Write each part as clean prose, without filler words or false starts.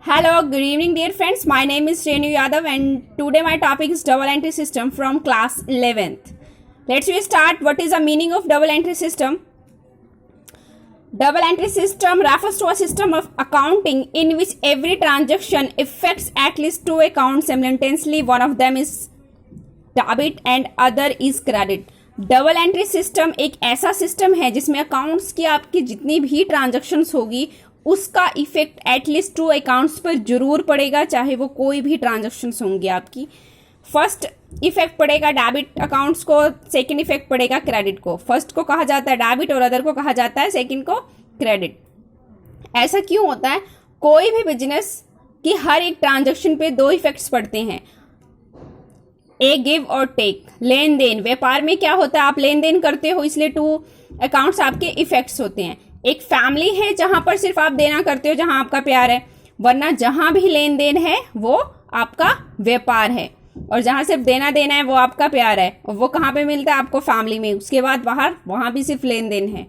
Hello, good evening, dear friends. My name is Renu Yadav, and today my topic is double entry system from class 11th. Let's start. What is the meaning of double entry system? Double entry system refers to a system of accounting in which every transaction affects at least two accounts simultaneously. One of them is debit and other is credit. Double entry system एक ऐसा system है जिसमें accounts की आपकी जितनी भी transactions होगी उसका इफेक्ट एटलीस्ट टू अकाउंट्स पर जरूर पड़ेगा, चाहे वो कोई भी ट्रांजैक्शंस होंगी आपकी। फर्स्ट इफेक्ट पड़ेगा डेबिट अकाउंट्स को, सेकंड इफेक्ट पड़ेगा क्रेडिट को। फर्स्ट को कहा जाता है डेबिट और अदर को कहा जाता है सेकंड को क्रेडिट। ऐसा क्यों होता है? कोई भी बिजनेस की हर एक ट्रांजैक्शन पे दो इफेक्ट्स पड़ते हैं, ए गिव और टेक, लेन देन। व्यापार में क्या होता है, आप लेन देन करते हो इसलिए टू अकाउंट्स आपके इफेक्ट्स होते हैं। एक फैमिली है जहां पर सिर्फ आप देना करते हो, जहां आपका प्यार है, वरना जहां भी लेन देन है वो आपका व्यापार है, और जहां सिर्फ देना देना है वो आपका प्यार है। और वो कहाँ पे मिलता है आपको? फैमिली में। उसके बाद बाहर वहां भी सिर्फ लेन देन है।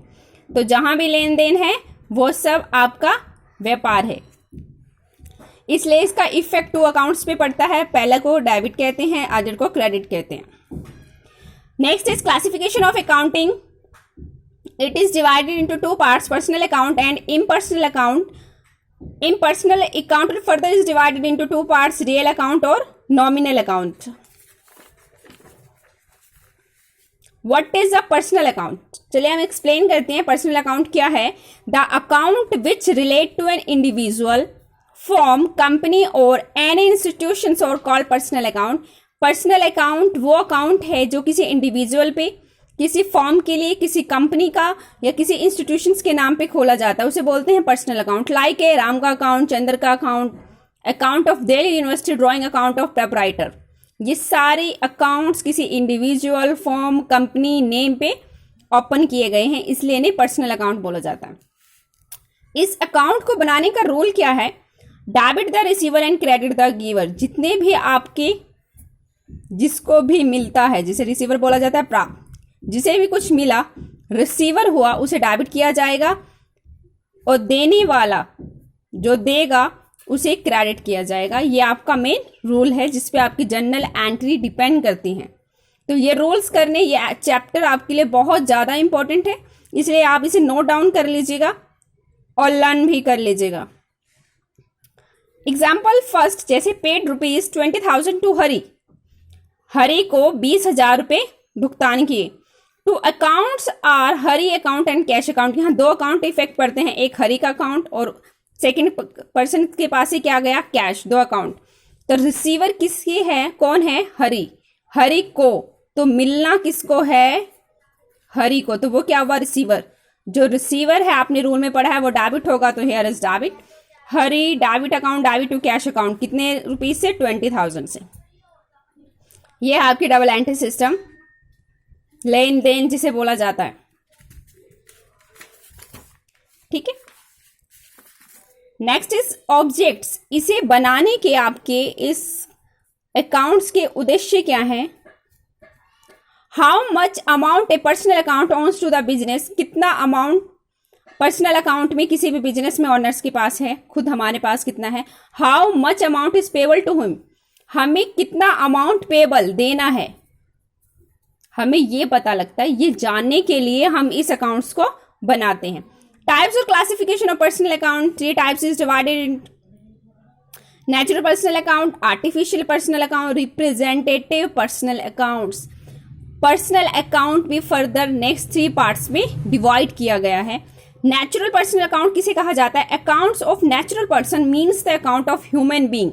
तो जहां भी लेन देन है वो सब आपका व्यापार है, इसलिए इसका इफेक्ट टू अकाउंट्स पे पड़ता है। पहले को डेबिट कहते हैं, अदर को क्रेडिट कहते हैं। Next is classification of accounting. It is divided into two parts, personal account and impersonal account. Impersonal account further is divided into two parts, real account और nominal account. What is the personal account? चलिए हम explain करते हैं personal account क्या है। The account which relate to an individual, form, company और any institutions और called personal account. Personal account वो अकाउंट है जो किसी इंडिविजुअल पे, किसी फॉर्म के लिए, किसी कंपनी का या किसी इंस्टीट्यूशंस के नाम पे खोला जाता है, उसे बोलते हैं personal account. Like a Ram का अकाउंट, चंद्र का account, account of Delhi university, drawing account of proprietor. ये सारे अकाउंट्स किसी इंडिविजुअल, फॉर्म, कंपनी नेम पे ओपन किए गए हैं, इसलिए इन्हें पर्सनल अकाउंट बोला जाता है। इस अकाउंट को बनाने का रूल क्या है? Debit the receiver and credit the giver. जितने भी आपके, जिसको भी मिलता है, जिसे रिसीवर बोला जाता है, प्राप्त, जिसे भी कुछ मिला, रिसीवर हुआ, उसे डेबिट किया जाएगा, और देने वाला जो देगा उसे क्रेडिट किया जाएगा। ये आपका मेन रूल है जिसपे आपकी जर्नल एंट्री डिपेंड करती हैं। तो ये रूल्स करने, ये चैप्टर आपके लिए बहुत ज़्यादा इंपॉर्टेंट है, इसलिए आप इसे नोट डाउन कर लीजिएगा और लर्न भी कर लीजिएगा। एग्जाम्पल फर्स्ट, जैसे paid rupees 20,000 to Hari. Hari को 20,000 रुपये भुगतान किए। Two accounts are Hari account and cash account. यहाँ दो अकाउंट इफेक्ट पड़ते हैं, एक हरी का अकाउंट और सेकंड पर्सन के पास से क्या गया, कैश। दो अकाउंट। तो रिसीवर किसकी है, कौन है? हरी। हरी को, तो मिलना किसको है? हरी को। तो वो क्या हुआ? रिसीवर। जो रिसीवर है आपने रूल में पढ़ा है वो डेबिट होगा, तो here is debit. Hari debit account, debit to cash account. कितने रुपीज से? 20,000 से। ये है आपकी डबल एंट्री सिस्टम, लेन देन जिसे बोला जाता है। ठीक है। Next is objects. इसे बनाने के आपके इस अकाउंट्स के उद्देश्य क्या है? How much amount a personal account owns to the business. कितना अमाउंट पर्सनल अकाउंट में किसी भी बिजनेस में ऑनर्स के पास है, खुद हमारे पास कितना है। How much amount is payable to him. हमें कितना अमाउंट पेबल देना है, हमें ये पता लगता है। ये जानने के लिए हम इस अकाउंट्स को बनाते हैं। टाइप्स और classification of personal account. Three types is divided in natural personal account, artificial personal account, representative personal accounts. Personal account भी फर्दर नेक्स्ट थ्री पार्ट्स में डिवाइड किया गया है। नेचुरल पर्सनल अकाउंट किसे कहा जाता है? Accounts of natural person means the account of human being.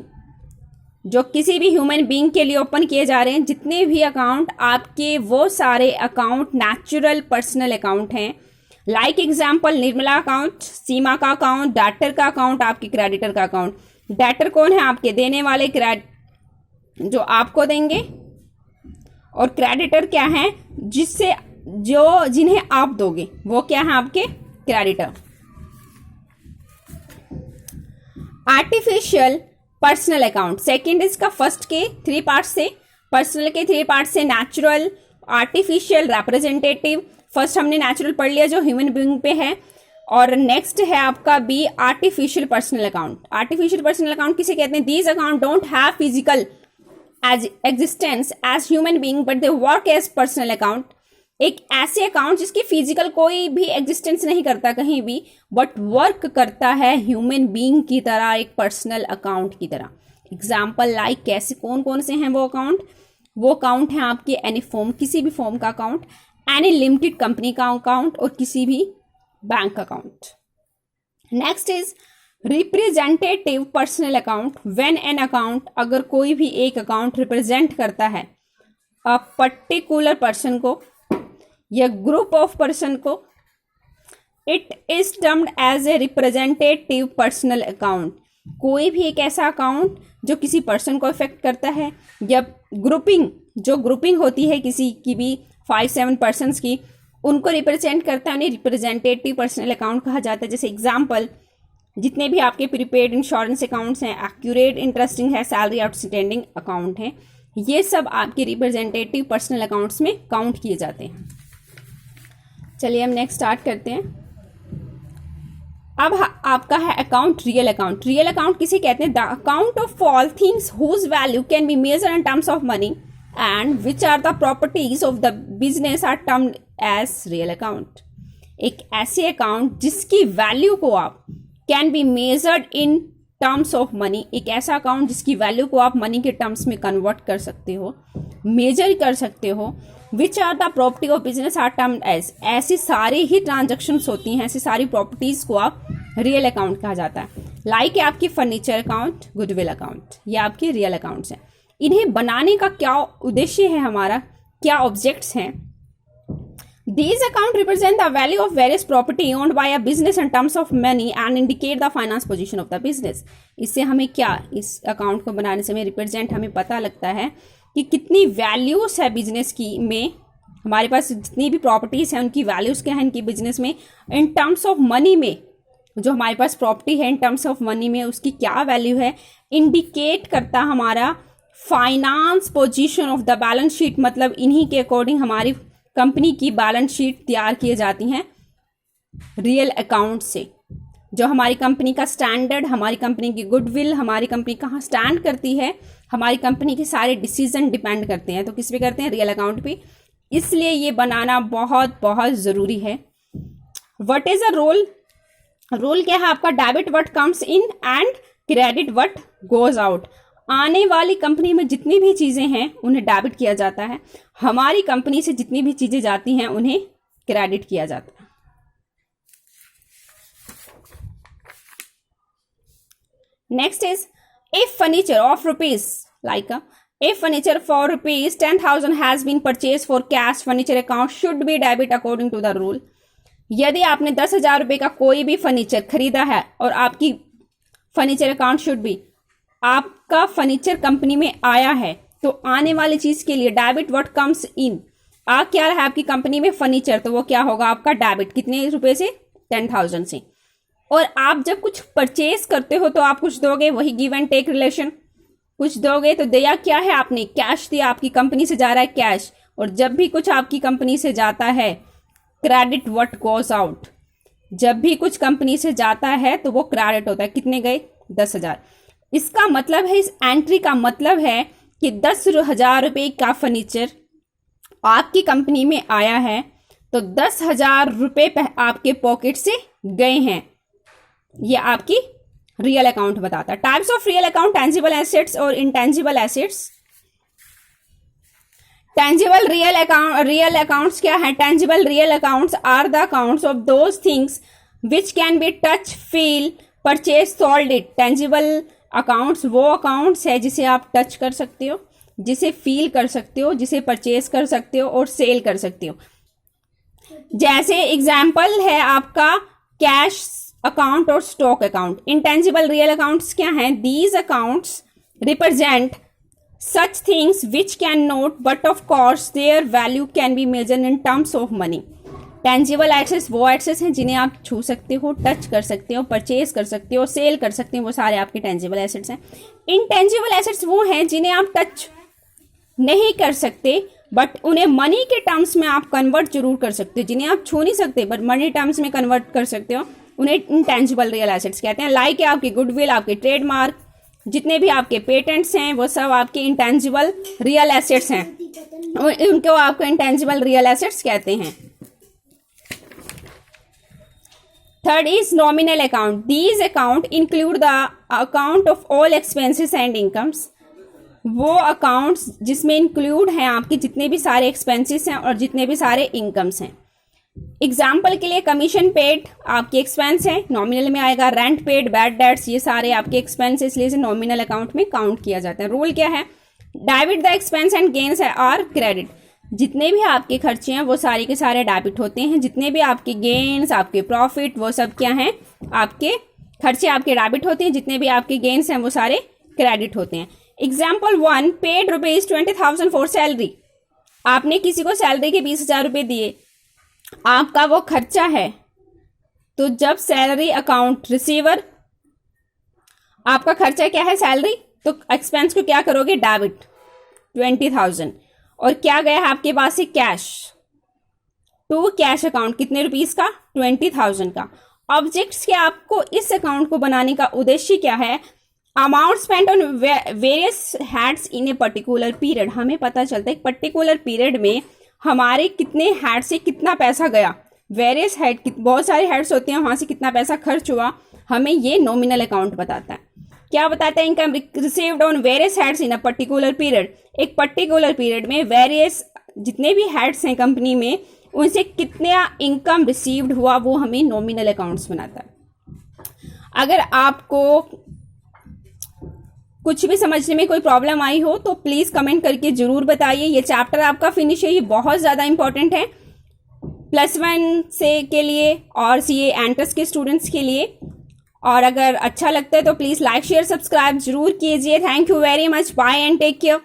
जो किसी भी ह्यूमन बीइंग के लिए ओपन किए जा रहे हैं जितने भी अकाउंट आपके, वो सारे अकाउंट नेचुरल पर्सनल अकाउंट हैं। लाइक एग्जाम्पल, निर्मला अकाउंट, सीमा का अकाउंट, डेटर का अकाउंट, आपके क्रेडिटर का अकाउंट। डेटर कौन है? आपके देने वाले, जो आपको देंगे, और क्रेडिटर क्या है? जिन्हें आप दोगे, वो क्या है? आपके creditor. Artificial personal account. Second इसका फर्स्ट के थ्री पार्ट से, पर्सनल के थ्री पार्ट से नेचुरल, आर्टिफिशियल, रिप्रेजेंटेटिव। फर्स्ट हमने नेचुरल पढ़ लिया जो ह्यूमन बीइंग पे है, और नेक्स्ट है आपका B, artificial personal account. Artificial personal account किसे कहते हैं? These account don't have physical as existence as human being but they work as personal account. एक ऐसे अकाउंट जिसकी फिजिकल कोई भी एग्जिस्टेंस नहीं करता कहीं भी, बट वर्क करता है ह्यूमन बीइंग की तरह, एक पर्सनल अकाउंट की तरह। एग्जाम्पल लाइक कैसे, कौन कौन से हैं वो अकाउंट? वो अकाउंट है आपके एनी फॉर्म, किसी भी फॉर्म का अकाउंट, एनी लिमिटेड कंपनी का अकाउंट और किसी भी bank account. Next is representative personal account. When an account, अगर कोई भी एक अकाउंट रिप्रेजेंट करता है अ पर्टिकुलर पर्सन को या ग्रुप ऑफ पर्सन को, it is termed as a representative personal account. कोई भी एक ऐसा अकाउंट जो किसी पर्सन को इफेक्ट करता है या ग्रुपिंग, जो ग्रुपिंग होती है किसी की भी 5-7 पर्सन्स की, उनको रिप्रेजेंट करता है, उन्हें रिप्रेजेंटेटिव पर्सनल अकाउंट कहा जाता है। जैसे एग्जाम्पल, जितने भी आपके प्रीपेड इंश्योरेंस अकाउंट्स हैं, एक्यूरेट इंटरेस्टिंग है, सैलरी आउटस्टैंडिंग अकाउंट है, ये सब आपके रिप्रेजेंटेटिव पर्सनल अकाउंट्स में काउंट किए जाते हैं। चलिए हम नेक्स्ट स्टार्ट करते हैं। अब आपका है account real account. Real account किसे कहते हैं? The account of all things whose value can be measure in terms of money and which are the properties of the business are termed as real account. एक ऐसे account जिसकी value को आप can be measured in terms of money, एक ऐसा account जिसकी value को आप मनी के टर्म्स में कन्वर्ट कर सकते हो, मेजर कर सकते हो। Which are the property of business are termed as, ऐसी सारी ही ट्रांजेक्शंस होती हैं, ऐसी सारी प्रॉपर्टीज को आप रियल अकाउंट कहा जाता है। लाइक है आपकी फर्नीचर अकाउंट, गुडविल अकाउंट, ये आपके रियल अकाउंट्स हैं। इन्हें बनाने का क्या उद्देश्य है हमारा, क्या ऑब्जेक्ट्स हैं? These accounts represent the value of various property owned by a business in terms of money and indicate the finance position of the business. इससे हमें क्या, इस अकाउंट को बनाने से हमें रिप्रेजेंट, हमें पता लगता है कि कितनी वैल्यूज है बिजनेस की में, हमारे पास जितनी भी प्रॉपर्टीज हैं उनकी वैल्यूज क्या है इनकी बिजनेस में, इन टर्म्स ऑफ मनी में, जो हमारे पास प्रॉपर्टी है इन टर्म्स ऑफ मनी में उसकी क्या वैल्यू है, इंडिकेट करता हमारा finance position of the balance sheet. मतलब इन्हीं के अकॉर्डिंग हमारी कंपनी की बैलेंस शीट तैयार की जाती हैं रियल अकाउंट से। जो हमारी कंपनी का स्टैंडर्ड, हमारी कंपनी की गुडविल, हमारी कंपनी कहाँ स्टैंड करती है, हमारी कंपनी के सारे डिसीजन डिपेंड करते हैं, तो किस पे करते हैं? रियल अकाउंट पे। इसलिए ये बनाना बहुत बहुत ज़रूरी है। What is a role? Role क्या है आपका? Debit what comes in and credit what goes out. आने वाली कंपनी में जितनी भी चीज़ें हैं उन्हें डेबिट किया जाता है, हमारी कंपनी से जितनी भी चीज़ें जाती हैं उन्हें क्रेडिट किया जाता है। Next is if furniture of rupees like if furniture for rupees 10,000 has been purchase for cash, furniture account should be debit according to the rule. यदि आपने 10,000 रुपये का कोई भी फर्नीचर खरीदा है और आपकी फर्नीचर अकाउंट शुड बी, आपका फर्नीचर कंपनी में आया है तो आने वाली चीज के लिए डेबिट व्हाट कम्स इन, आ क्या रहा है आपकी कंपनी में फर्नीचर, तो वो क्या होगा आपका डेबिट, कितने रुपए से? 10,000 से। और आप जब कुछ परचेज करते हो तो आप कुछ दोगे, वही गिव एंड टेक रिलेशन, कुछ दोगे तो दिया क्या है आपने? कैश दिया, आपकी कंपनी से जा रहा है कैश। और जब भी कुछ आपकी कंपनी से जाता है, क्रेडिट व्हाट गोज आउट, जब भी कुछ कंपनी से जाता है तो वो क्रेडिट होता है। कितने गए? 10,000। इसका मतलब है, इस एंट्री का मतलब है कि 10,000 रुपये का फर्नीचर आपकी कंपनी में आया है तो 10,000 रुपये आपके पॉकेट से गए हैं। ये आपकी रियल अकाउंट बताता है। Types of real account, tangible assets और intangible assets. Tangible real accounts क्या है? Tangible real accounts are the accounts of those things which can be touch, feel, purchase, sold it. Tangible accounts वो accounts है जिसे आप touch कर सकते हो, जिसे फील कर सकते हो, जिसे परचेज कर सकते हो और सेल कर सकते हो। जैसे एग्जाम्पल है आपका कैश अकाउंट और stock account. Intangible real accounts क्या हैं? These accounts represent such things which can not but of course their value can be measured in terms of money. Tangible assets वो एसेट्स हैं जिन्हें आप छू सकते हो, टच कर सकते हो, परचेज कर सकते हो, सेल कर सकते हो, वो सारे आपके टेंजिबल एसेट्स हैं। इनटेंजिबल एसेट्स वो हैं जिन्हें आप टच नहीं कर सकते बट उन्हें मनी के टर्म्स में आप कन्वर्ट जरूर कर सकते हो, जिन्हें आप छू नहीं सकते बट मनी टर्म्स में कन्वर्ट कर सकते हो, उन्हें इंटेंजिबल रियल एसेट्स कहते हैं। लाइक आपकी गुडविल, आपके ट्रेडमार्क, जितने भी आपके पेटेंट्स हैं वो सब आपके इंटेंजिबल रियल एसेट्स हैं, उनको आपको इंटेंजिबल रियल एसेट्स कहते हैं। Third is nominal account. These account include the account of all expenses and incomes. वो अकाउंट्स जिसमें इंक्लूड हैं आपके जितने भी सारे एक्सपेंसेस हैं और जितने भी सारे इनकम्स हैं। एग्जाम्पल के लिए कमीशन पेड आपके एक्सपेंस है, नॉमिनल में आएगा। रेंट पेड, बैड डेट्स, ये सारे आपके एक्सपेंस, इसलिए इसे नॉमिनल अकाउंट में काउंट किया जाता है। रूल क्या है? Debit the expense and gains are credit. जितने भी आपके खर्चे हैं वो सारे के सारे डेबिट होते हैं, जितने भी आपके गेन्स, आपके प्रॉफिट, वो सब क्या हैं? आपके खर्चे आपके डेबिट होते हैं, जितने भी आपके गेन्स हैं वो सारे क्रेडिट होते हैं। Example 1, paid ₹20,000 for salary. आपने किसी को सैलरी के 20,000 रुपये दिए, आपका वो खर्चा है, तो जब सैलरी अकाउंट रिसीवर, आपका खर्चा क्या है? सैलरी, तो एक्सपेंस को क्या करोगे? डेबिट 20,000, और क्या गया है आपके पास से? कैश, टू कैश अकाउंट, कितने रुपीस का? 20,000 का। ऑब्जेक्ट्स के आपको इस अकाउंट को बनाने का उद्देश्य क्या है? Amount spent on various heads in a particular period. हमें पता चलता है एक पर्टिकुलर पीरियड में हमारे कितने हेड से कितना पैसा गया, वेरियस हेड, बहुत सारे हेड्स होते हैं, वहां से कितना पैसा खर्च हुआ, हमें ये नॉमिनल अकाउंट बताता है। क्या बताता है? Income received on various heads in a particular period. एक पर्टिकुलर पीरियड में वेरियस जितने भी हेड्स हैं कंपनी में, उनसे कितना इनकम रिसीव्ड हुआ, वो हमें नॉमिनल अकाउंट्स बनाता है। अगर आपको कुछ भी समझने में कोई प्रॉब्लम आई हो तो प्लीज कमेंट करके जरूर बताइए। ये चैप्टर आपका फिनिश है, ये बहुत ज्यादा इंपॉर्टेंट है +1 से के लिए और CA एंट्रेंस के स्टूडेंट्स के लिए। और अगर अच्छा लगता है तो प्लीज लाइक, शेयर, सब्सक्राइब जरूर कीजिए। Thank you very much, bye and take care.